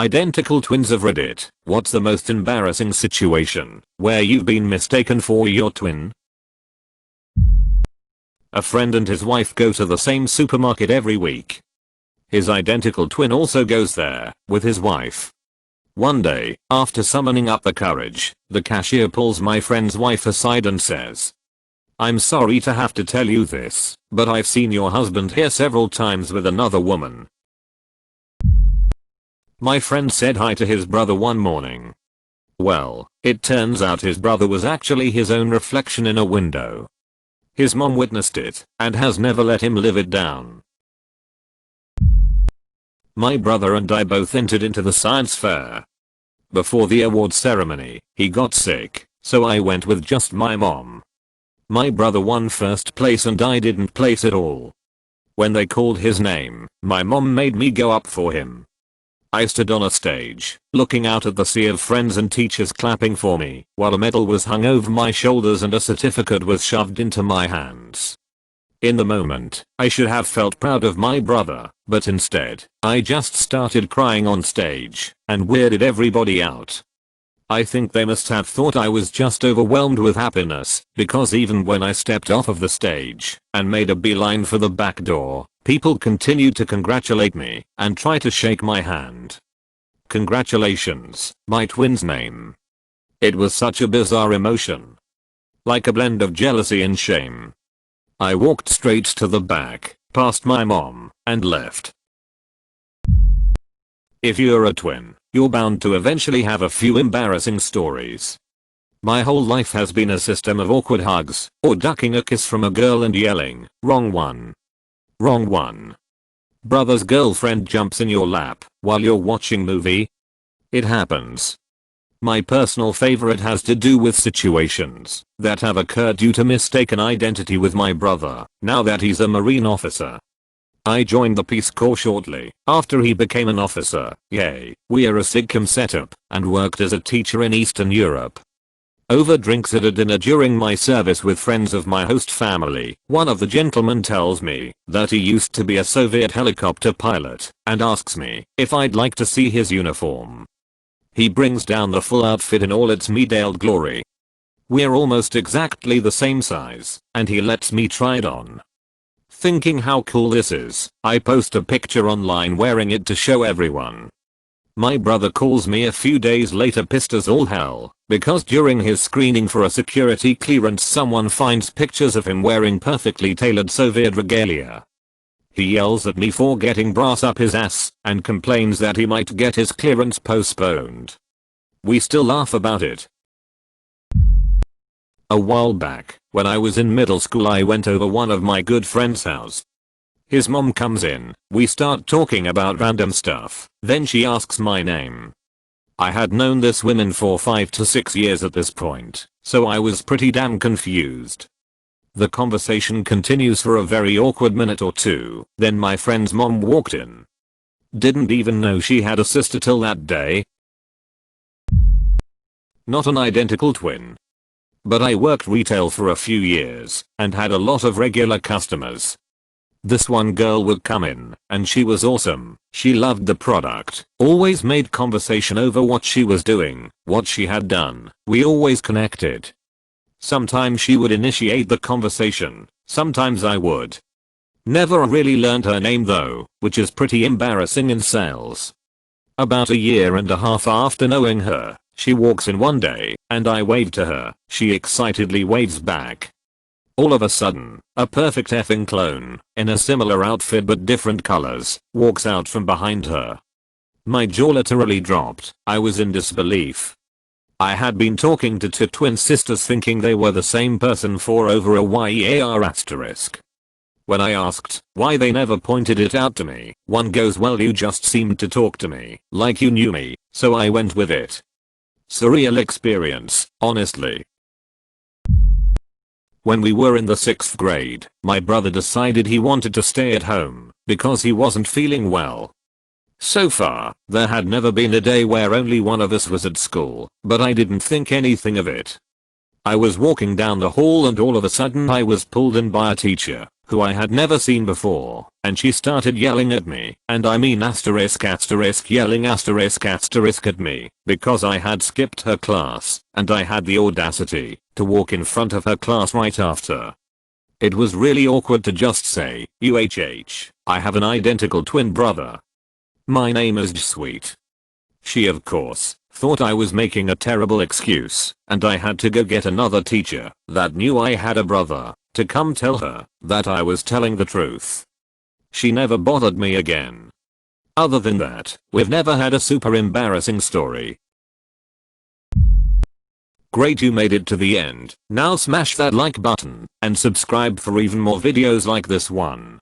Identical twins of Reddit. What's the most embarrassing situation where you've been mistaken for your twin? A friend and his wife go to the same supermarket every week. His identical twin also goes there with his wife. One day, after summoning up the courage, the cashier pulls my friend's wife aside and says, "I'm sorry to have to tell you this, but I've seen your husband here several times with another woman." My friend said hi to his brother one morning. Well, it turns out his brother was actually his own reflection in a window. His mom witnessed it and has never let him live it down. My brother and I both entered into the science fair. Before the award ceremony, he got sick, so I went with just my mom. My brother won first place and I didn't place at all. When they called his name, my mom made me go up for him. I stood on a stage, looking out at the sea of friends and teachers clapping for me, while a medal was hung over my shoulders and a certificate was shoved into my hands. In the moment, I should have felt proud of my brother, but instead, I just started crying on stage and weirded everybody out. I think they must have thought I was just overwhelmed with happiness, because even when I stepped off of the stage and made a beeline for the back door, people continued to congratulate me and try to shake my hand. Congratulations, my twin's name. It was such a bizarre emotion. Like a blend of jealousy and shame. I walked straight to the back, past my mom, and left. If you're a twin, you're bound to eventually have a few embarrassing stories. My whole life has been a system of awkward hugs, or ducking a kiss from a girl and yelling, "Wrong one. Wrong one." Brother's girlfriend jumps in your lap while you're watching movie. It happens. My personal favorite has to do with situations that have occurred due to mistaken identity with my brother, now that he's a Marine officer. I joined the Peace Corps shortly after he became an officer. Yay, we're a SIGCOM setup and worked as a teacher in Eastern Europe. Over drinks at a dinner during my service with friends of my host family, one of the gentlemen tells me that he used to be a Soviet helicopter pilot and asks me if I'd like to see his uniform. He brings down the full outfit in all its medaled glory. We're almost exactly the same size, and he lets me try it on. Thinking how cool this is, I post a picture online wearing it to show everyone. My brother calls me a few days later pissed as all hell, because during his screening for a security clearance someone finds pictures of him wearing perfectly tailored Soviet regalia. He yells at me for getting brass up his ass and complains that he might get his clearance postponed. We still laugh about it. A while back, when I was in middle school, I went over one of my good friend's house. His mom comes in, we start talking about random stuff, then she asks my name. I had known this woman for 5 to 6 years at this point, so I was pretty damn confused. The conversation continues for a very awkward minute or two, then my friend's mom walked in. Didn't even know she had a sister till that day. Not an identical twin. But I worked retail for a few years and had a lot of regular customers. This one girl would come in and she was awesome. She loved the product, always made conversation over what she was doing, what she had done. We always connected. Sometimes she would initiate the conversation, sometimes I would. Never really learned her name though, which is pretty embarrassing in sales. About a year and a half after knowing her, she walks in one day, and I wave to her. She excitedly waves back. All of a sudden, a perfect effing clone, in a similar outfit but different colors, walks out from behind her. My jaw literally dropped. I was in disbelief. I had been talking to two twin sisters thinking they were the same person for over a year asterisk. When I asked why they never pointed it out to me, one goes, "Well, you just seemed to talk to me like you knew me, so I went with it." Surreal experience, honestly. When we were in the 6th grade, my brother decided he wanted to stay at home because he wasn't feeling well. So far, there had never been a day where only one of us was at school, but I didn't think anything of it. I was walking down the hall and all of a sudden I was pulled in by a teacher who I had never seen before, and she started yelling at me, and I mean yelling at me, because I had skipped her class, and I had the audacity to walk in front of her class right after. It was really awkward to just say, I have an identical twin brother. My name is Sweet. She of course thought I was making a terrible excuse, and I had to go get another teacher that knew I had a brother to come tell her that I was telling the truth. She never bothered me again. Other than that, we've never had a super embarrassing story. Great, you made it to the end. Now smash that like button and subscribe for even more videos like this one.